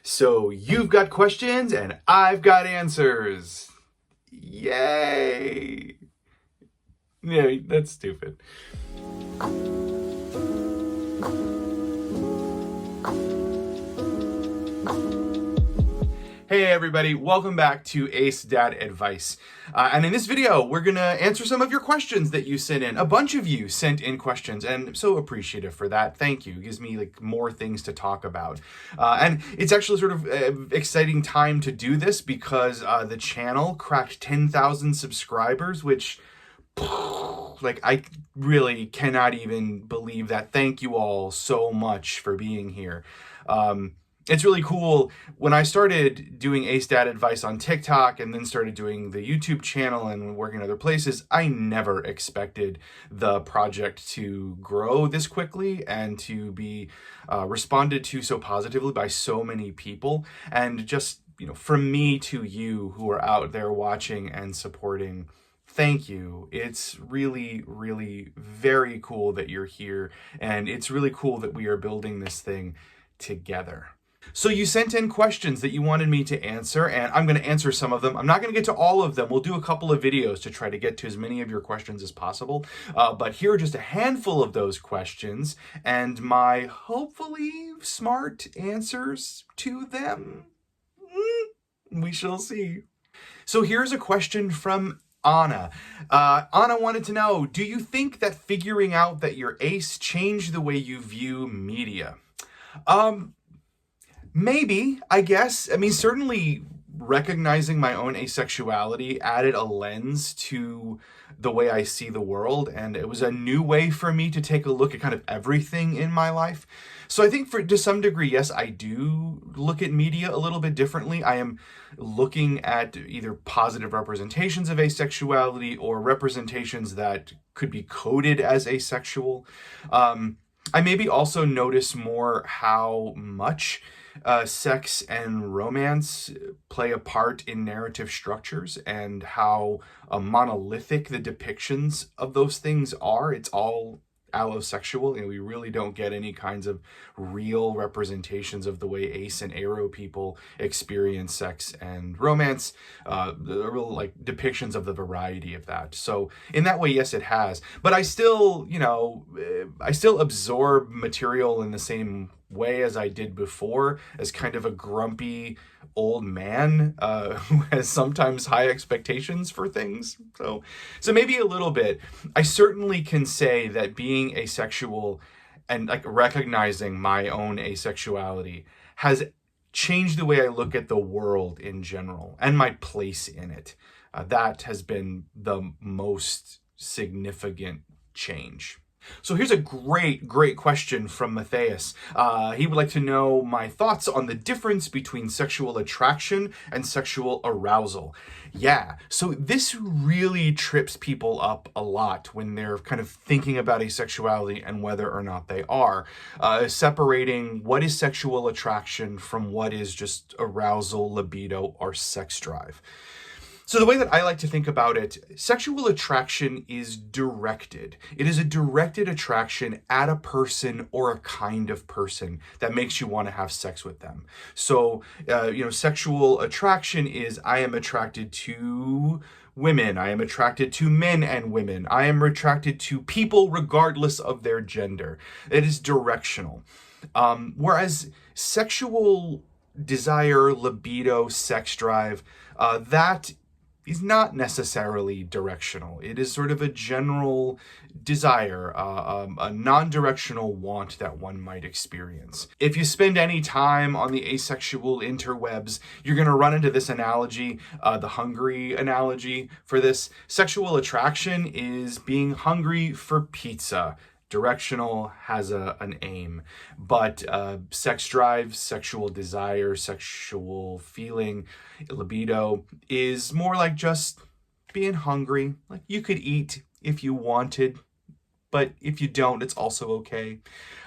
So you've got questions and I've got answers. Yay! Yeah, that's stupid. Hey everybody, welcome back to Ace Dad Advice. And in this video, we're gonna answer some of your questions that you sent in. A bunch of you sent in questions, and I'm so appreciative for that. Thank you. It gives me more things to talk about. And it's actually sort of exciting time to do this because the channel cracked 10,000 subscribers, which I really cannot even believe that. Thank you all so much for being here. It's really cool. When I started doing Ace Dad Advice on TikTok and then started doing the YouTube channel and working other places, I never expected the project to grow this quickly and to be responded to so positively by so many people. And just, from me to you who are out there watching and supporting, thank you. It's really, really very cool that you're here. And it's really cool that we are building this thing together. So you sent in questions that you wanted me to answer, and I'm going to answer some of them. I'm not going to get to all of them. We'll do a couple of videos to try to get to as many of your questions as possible. But here are just a handful of those questions and my hopefully smart answers to them. We shall see. So here's a question from Anna. Anna wanted to know, do you think that figuring out that you're ace changed the way you view media? Maybe, I guess. I mean, certainly recognizing my own asexuality added a lens to the way I see the world, and it was a new way for me to take a look at kind of everything in my life. So I think to some degree, yes, I do look at media a little bit differently. I am looking at either positive representations of asexuality or representations that could be coded as asexual. I maybe also notice more how much sex and romance play a part in narrative structures and how monolithic the depictions of those things are. It's all allosexual, and we really don't get any kinds of real representations of the way ace and aro people experience sex and romance, real depictions of the variety of that. So in that way, yes, it has. But I still, I still absorb material in the same way as I did before, as kind of a grumpy old man who has sometimes high expectations for things. So maybe a little bit. I certainly can say that being asexual and recognizing my own asexuality has changed the way I look at the world in general and my place in it. That has been the most significant change. So here's a great question from Matthias. He would like to know my thoughts on the difference between sexual attraction and sexual arousal. Yeah, so this really trips people up a lot when they're kind of thinking about asexuality and whether or not they are. Separating what is sexual attraction from what is just arousal, libido, or sex drive. So the way that I like to think about it, sexual attraction is directed. It is a directed attraction at a person or a kind of person that makes you want to have sex with them. So, sexual attraction is I am attracted to women. I am attracted to men and women. I am attracted to people regardless of their gender. It is directional. Whereas sexual desire, libido, sex drive, that is not necessarily directional. It is sort of a general desire, a non-directional want that one might experience. If you spend any time on the asexual interwebs, you're going to run into this analogy, the hungry analogy for this. Sexual attraction is being hungry for pizza. Directional has an aim, but sex drive, sexual desire, sexual feeling, libido is more like just being hungry. Like you could eat if you wanted, but if you don't, it's also okay.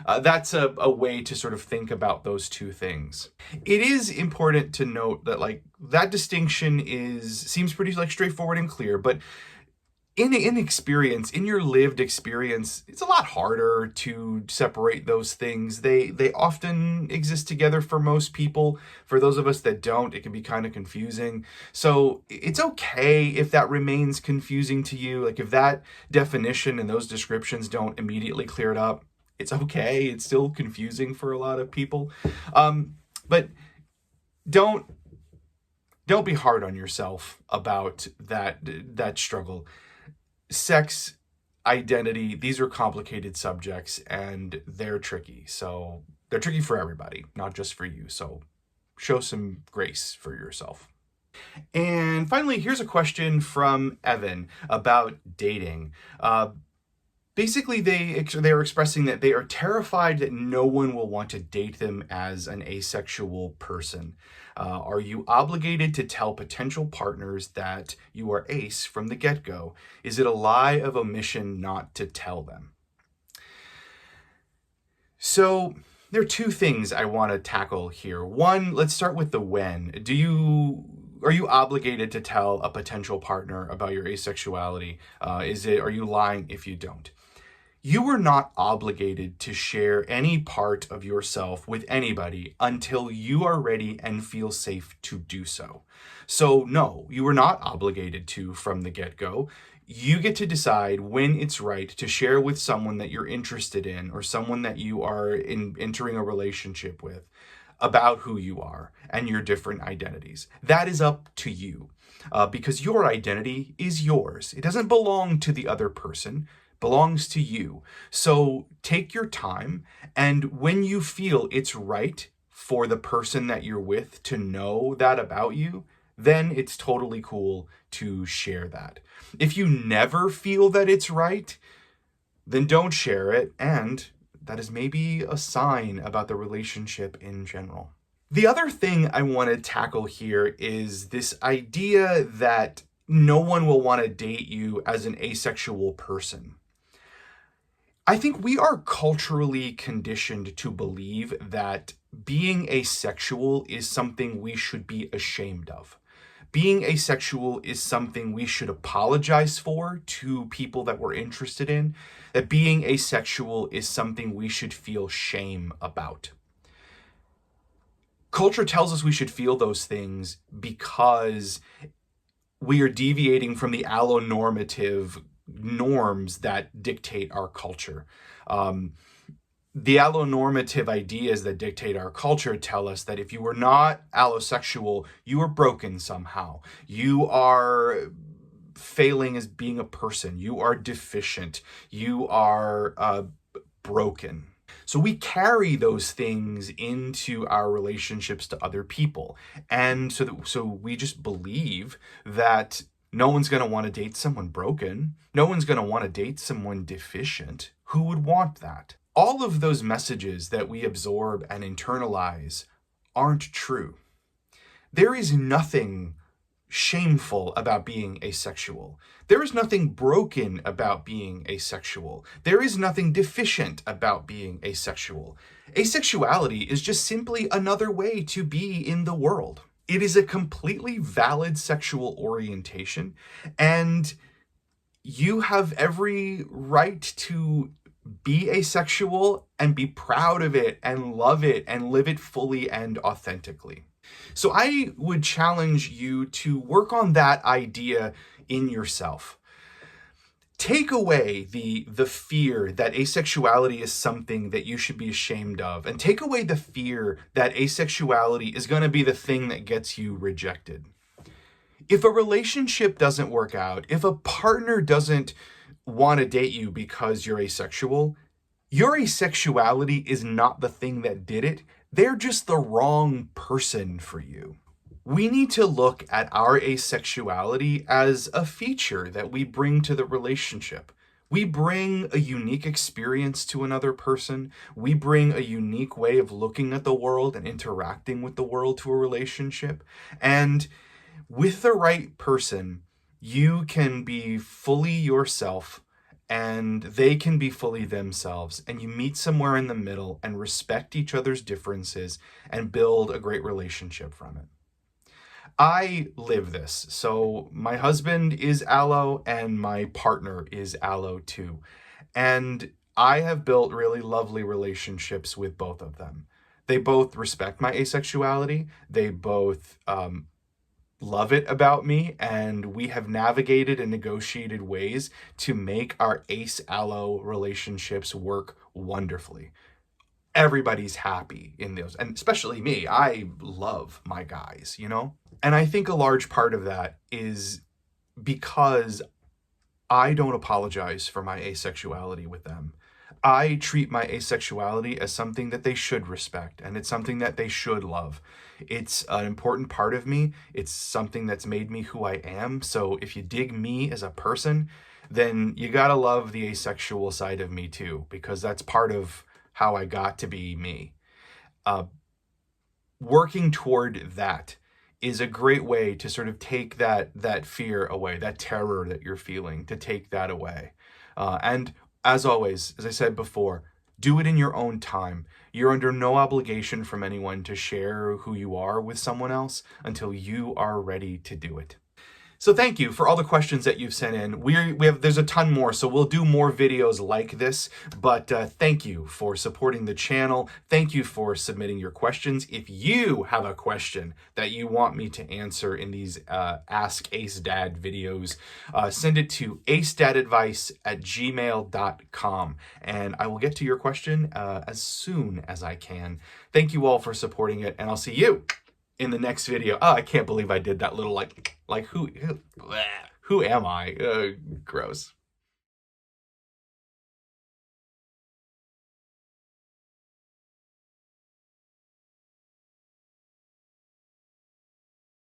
That's a way to sort of think about those two things. It is important to note that that distinction seems pretty straightforward and clear, but in experience, in your lived experience, it's a lot harder to separate those things. They often exist together for most people. For those of us that don't, it can be kind of confusing. So it's okay if that remains confusing to you. Like if that definition and those descriptions don't immediately clear it up, it's okay. It's still confusing for a lot of people. But don't be hard on yourself about that struggle. Sex, identity, these are complicated subjects and they're tricky. So they're tricky for everybody, not just for you. So show some grace for yourself. And finally, here's a question from Evan about dating. Basically, they're expressing that they are terrified that no one will want to date them as an asexual person. Are you obligated to tell potential partners that you are ace from the get-go? Is it a lie of omission not to tell them? So there are two things I want to tackle here. One, let's start with the when. Are you obligated to tell a potential partner about your asexuality? Are you lying if you don't? You are not obligated to share any part of yourself with anybody until you are ready and feel safe to do so. So no, you are not obligated to from the get-go. You get to decide when it's right to share with someone that you're interested in or someone that you are entering a relationship with about who you are and your different identities. That is up to you because your identity is yours. It doesn't belong to the other person. Belongs to you. So take your time, and when you feel it's right for the person that you're with to know that about you, then it's totally cool to share that. If you never feel that it's right, then don't share it, and that is maybe a sign about the relationship in general. The other thing I want to tackle here is this idea that no one will want to date you as an asexual person. I think we are culturally conditioned to believe that being asexual is something we should be ashamed of. Being asexual is something we should apologize for to people that we're interested in. That being asexual is something we should feel shame about. Culture tells us we should feel those things because we are deviating from the allonormative norms that dictate our culture. The allonormative ideas that dictate our culture tell us that if you are not allosexual, you are broken somehow. You are failing as being a person. You are deficient. You are broken. So we carry those things into our relationships to other people. And so we just believe that no one's going to want to date someone broken. No one's going to want to date someone deficient. Who would want that? All of those messages that we absorb and internalize aren't true. There is nothing shameful about being asexual. There is nothing broken about being asexual. There is nothing deficient about being asexual. Asexuality is just simply another way to be in the world. It is a completely valid sexual orientation, and you have every right to be asexual and be proud of it and love it and live it fully and authentically. So I would challenge you to work on that idea in yourself. Take away the fear that asexuality is something that you should be ashamed of, and take away the fear that asexuality is going to be the thing that gets you rejected. If a relationship doesn't work out, if a partner doesn't want to date you because you're asexual, your asexuality is not the thing that did it. They're just the wrong person for you. We need to look at our asexuality as a feature that we bring to the relationship. We bring a unique experience to another person. We bring a unique way of looking at the world and interacting with the world to a relationship. And with the right person, you can be fully yourself and they can be fully themselves, and you meet somewhere in the middle and respect each other's differences and build a great relationship from it. I live this. So my husband is allo and my partner is allo too. And I have built really lovely relationships with both of them. They both respect my asexuality. They both love it about me, and we have navigated and negotiated ways to make our ace allo relationships work wonderfully. Everybody's happy in those, and especially me. I love my guys, you know? And I think a large part of that is because I don't apologize for my asexuality with them. I treat my asexuality as something that they should respect, and it's something that they should love. It's an important part of me. It's something that's made me who I am. So if you dig me as a person, then you gotta love the asexual side of me too, because that's part of how I got to be me. Working toward that is a great way to sort of take that fear away, that terror that you're feeling, to take that away. And as always, as I said before, do it in your own time. You're under no obligation from anyone to share who you are with someone else until you are ready to do it. So thank you for all the questions that you've sent in. There's a ton more, so we'll do more videos like this, but thank you for supporting the channel. Thank you for submitting your questions. If you have a question that you want me to answer in these Ask Ace Dad videos, send it to acedadadvice@gmail.com, and I will get to your question as soon as I can. Thank you all for supporting it, and I'll see you in the next video. Oh, I can't believe I did that little like who am I? Gross.